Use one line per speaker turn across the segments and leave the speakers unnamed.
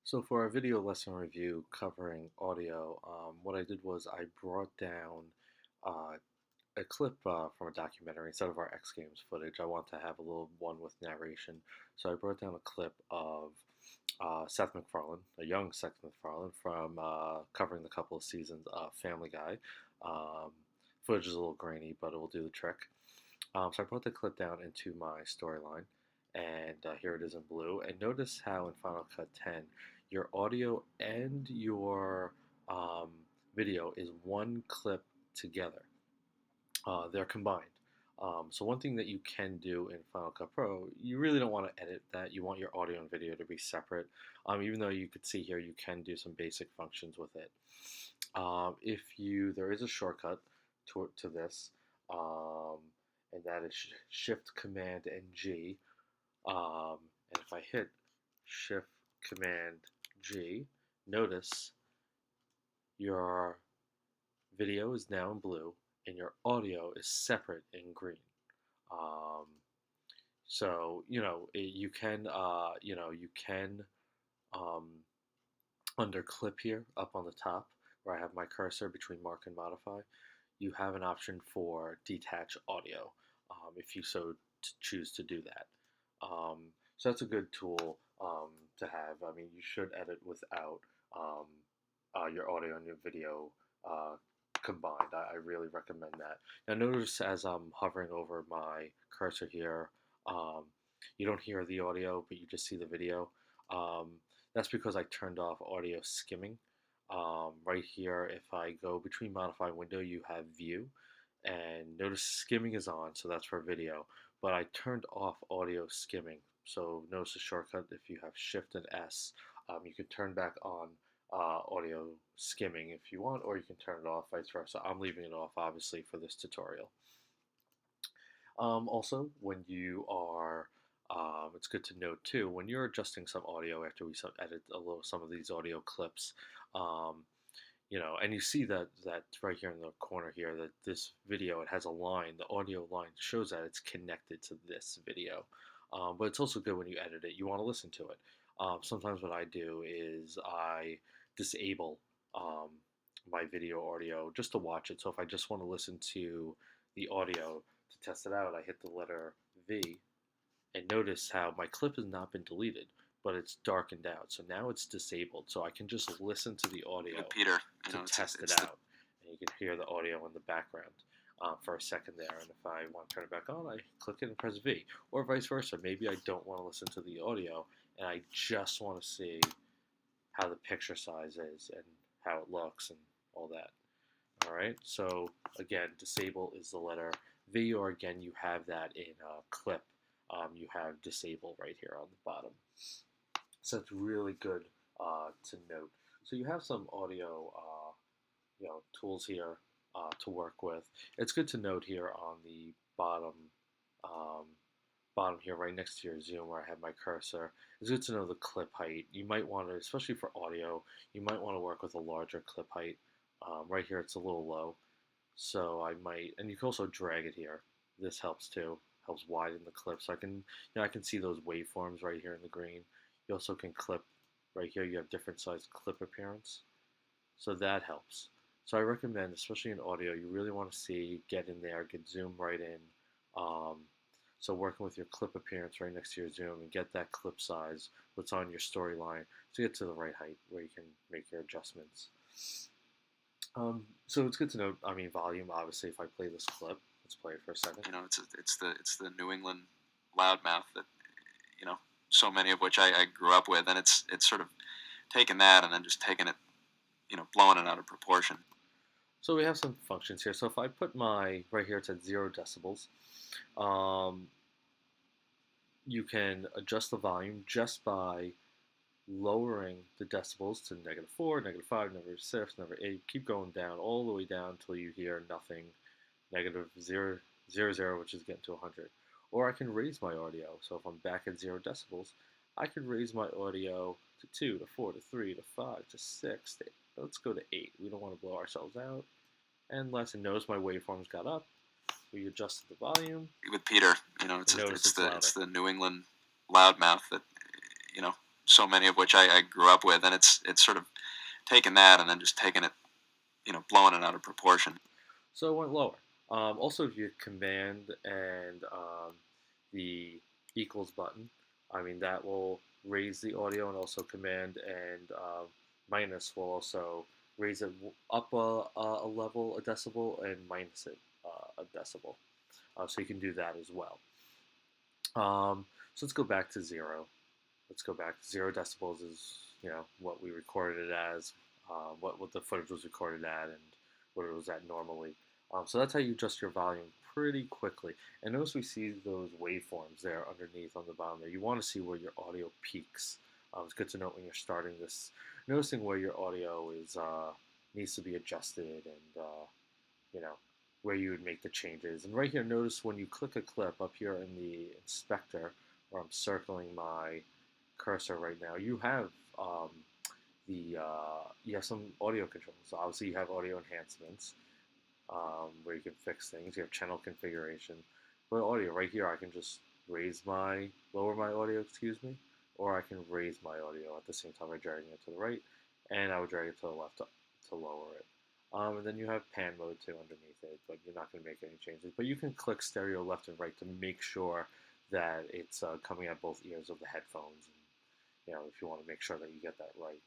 So for our video lesson review covering audio, what I did was I brought down uh, a clip from a documentary instead of our X Games footage. I want to have a little one with narration, so I brought down a clip of Seth MacFarlane, a young Seth MacFarlane from covering the couple of seasons of Family Guy. Um, Footage is a little grainy, but it will do the trick. So I brought the clip down into my storyline, and here it is in blue. And notice how in Final Cut 10, your audio and your um, video is one clip together. They're combined. So one thing that you can do in Final Cut Pro, you really don't want to edit that. You want your audio and video to be separate. Even though you could see here, you can do some basic functions with it. There is a shortcut to this, and that is Shift Command and G. And if I hit Shift Command G, notice your video is now in blue and your audio is separate in green. Um, you can um, under clip here up on the top where I have my cursor between mark and modify, you have an option for detach audio if you so choose to do that. So that's a good tool to have. I mean, you should edit without your audio and your video combined. I really recommend that. Now notice as I'm hovering over my cursor here, you don't hear the audio, but you just see the video. That's because I turned off audio skimming. Right here, if I go between modify window, you have view, and notice skimming is on, so that's for video, but I turned off audio skimming. So notice the shortcut, if you have Shift and S, you can turn back on audio skimming if you want, or you can turn it off, vice versa. I'm leaving it off, obviously, for this tutorial. Also, when you are, it's good to note too, when you're adjusting some audio after we edit some of these audio clips, and you see that right here in the corner here, that this video, it has a line, the audio line shows that it's connected to this video. But it's also good when you edit it, you want to listen to it. Sometimes what I do is I disable my video audio just to watch it. So if I just want to listen to the audio to test it out, I hit the letter V, and notice how my clip has not been deleted, but it's darkened out. So now it's disabled. So I can just listen to the audio
Peter,
to test it out. And you can hear the audio in the background for a second there. And if I want to turn it back on, I click it and press V. Or vice versa. Maybe I don't want to listen to the audio and I just want to see how the picture size is and how it looks and all that. All right. So again, disable is the letter V, or again, you have that in a clip. You have disable right here on the bottom. So it's really good to note. So you have some audio, tools here to work with. It's good to note here on the bottom here, right next to your zoom where I have my cursor. It's good to know the clip height. You might want to, especially for audio, you might want to work with a larger clip height. Right here, it's a little low, so I might, and you can also drag it here. This helps too. Helps widen the clip, so I can see those waveforms right here in the green. You also can clip right here. You have different size clip appearance, so that helps. So I recommend, especially in audio, you really want to get in there, get zoom right in. So working with your clip appearance right next to your zoom and get that clip size, what's on your storyline, to get to the right height where you can make your adjustments. So it's good to note. I mean, volume. Obviously, if I play this clip, let's play it for a second.
It's the New England loudmouth that so many of which I grew up with, and it's sort of taking that and then just taking it, blowing it out of proportion.
So we have some functions here. So if I put right here, it's at 0 decibels. You can adjust the volume just by lowering the decibels to -4, -5, -6, -8. Keep going down all the way down until you hear nothing, -0, 0, which is getting to 100. Or I can raise my audio. So if I'm back at 0 decibels, I can raise my audio to 2, to 4, to 3, to 5, to 6. Let's go to 8. We don't want to blow ourselves out. And notice my waveforms got up. We adjusted the volume.
With Peter, it's the New England loudmouth that so many of which I grew up with, and it's sort of taken that and then just taken it, blowing it out of proportion.
So it went lower. Also, if you command and the equals button, I mean that will raise the audio, and also command and minus will also raise it up a level, a decibel, and minus it a decibel. So you can do that as well. So let's go back to zero. Let's go back. 0 decibels is what we recorded it as, what the footage was recorded at, and what it was at normally. So that's how you adjust your volume pretty quickly. And notice we see those waveforms there underneath on the bottom there. You want to see where your audio peaks. It's good to note when you're starting this, noticing where your audio is needs to be adjusted, and you know where you would make the changes. And right here, notice when you click a clip up here in the inspector, where I'm circling my cursor right now, you have you have some audio controls. So obviously, you have audio enhancements where you can fix things. You have channel configuration. But audio right here, I can just lower my audio, excuse me, or I can raise my audio at the same time by dragging it to the right, and I would drag it to the left to lower it. And then you have pan mode too underneath it, but you're not going to make any changes. But you can click stereo left and right to make sure that it's coming at both ears of the headphones. And, if you want to make sure that you get that right.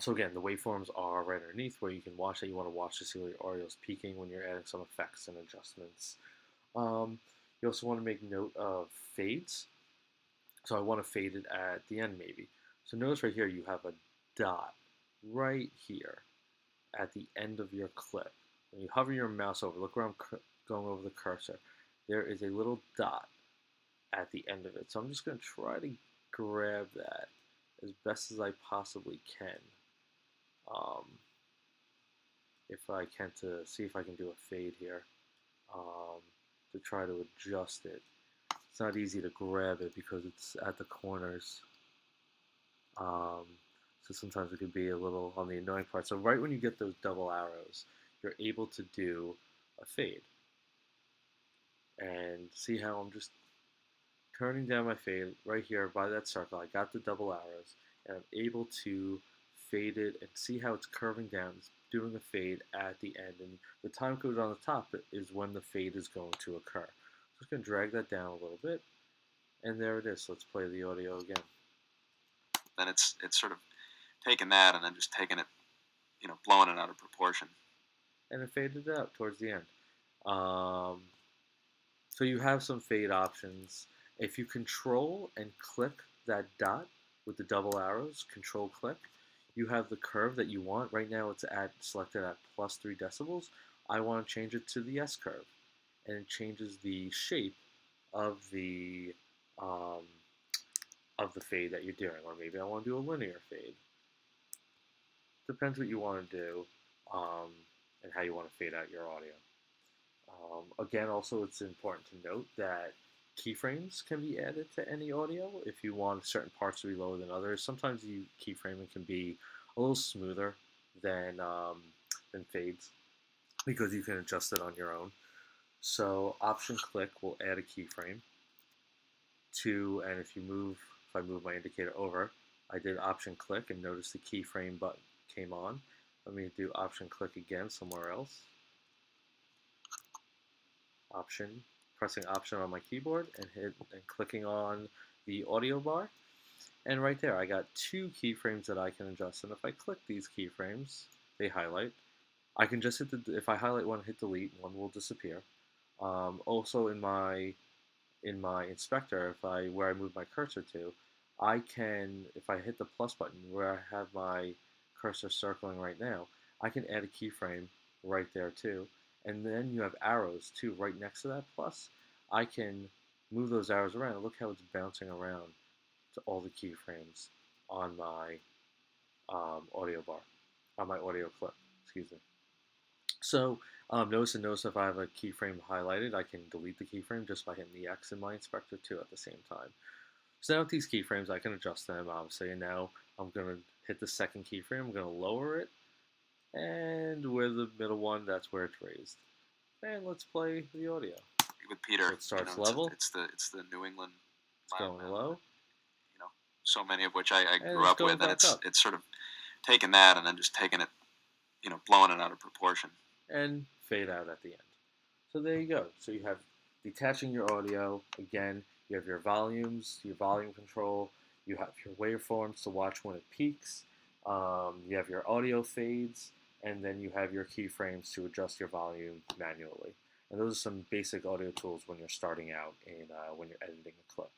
So again, the waveforms are right underneath where you can watch it. You want to watch to see where your audio is peaking when you're adding some effects and adjustments. You also want to make note of fades. So I want to fade it at the end maybe. So notice right here you have a dot right here at the end of your clip. When you hover your mouse over, look where I'm going over the cursor. There is a little dot at the end of it. So I'm just going to try to grab that as best as I possibly can. If I can, to see if I can do a fade here, to try to adjust it. It's not easy to grab it because it's at the corners. So sometimes it could be a little on the annoying part. So right when you get those double arrows, you're able to do a fade. And see how I'm just turning down my fade right here by that circle. I got the double arrows, and I'm able to fade it and see how it's curving down. It's doing a fade at the end, and the time code on the top is when the fade is going to occur. So I'm just going to drag that down a little bit, and there it is. So let's play the audio again.
Then it's sort of taken that and then just taken it, blowing it out of proportion.
And it faded out towards the end. So you have some fade options. If you control and click that dot with the double arrows, control click, you have the curve that you want. Right now it's selected at plus 3 decibels. I want to change it to the S curve, and it changes the shape of the fade that you're doing. Or maybe I want to do a linear fade. Depends what you want to do and how you want to fade out your audio. Again, also it's important to note that keyframes can be added to any audio if you want certain parts to be lower than others. Sometimes keyframing can be a little smoother than fades because you can adjust it on your own. So option click will add a keyframe to, and if I move my indicator over, I did option click and notice the keyframe button came on. Let me do option click again somewhere else. Pressing option on my keyboard and clicking on the audio bar, and right there I got 2 keyframes that I can adjust. And if I click these keyframes, they highlight. I can just hit if I highlight one, hit delete, one will disappear. Also in my inspector, where I move my cursor to, I can, if I hit the plus button where I have my cursor circling right now, I can add a keyframe right there too. And then you have arrows too right next to that plus. I can move those arrows around. Look how it's bouncing around to all the keyframes on my audio bar, on my audio clip, excuse me. So notice if I have a keyframe highlighted, I can delete the keyframe just by hitting the X in my inspector too at the same time. So now with these keyframes, I can adjust them obviously, and now I'm going to hit the second keyframe, I'm going to lower it, and where the middle one, that's where it's raised. And let's play the audio.
With Peter,
so it starts level.
It's the New England.
It's going low.
so many of which I
and it
grew
just
up
goes
with, and
back up.
it's sort of taken that and then just taken it, blowing it out of proportion.
And fade out at the end. So there you go. So you have detaching your audio. Again, you have your volumes, your volume control. You have your waveforms to watch when it peaks. You have your audio fades, and then you have your keyframes to adjust your volume manually. And those are some basic audio tools when you're starting out and when you're editing a clip.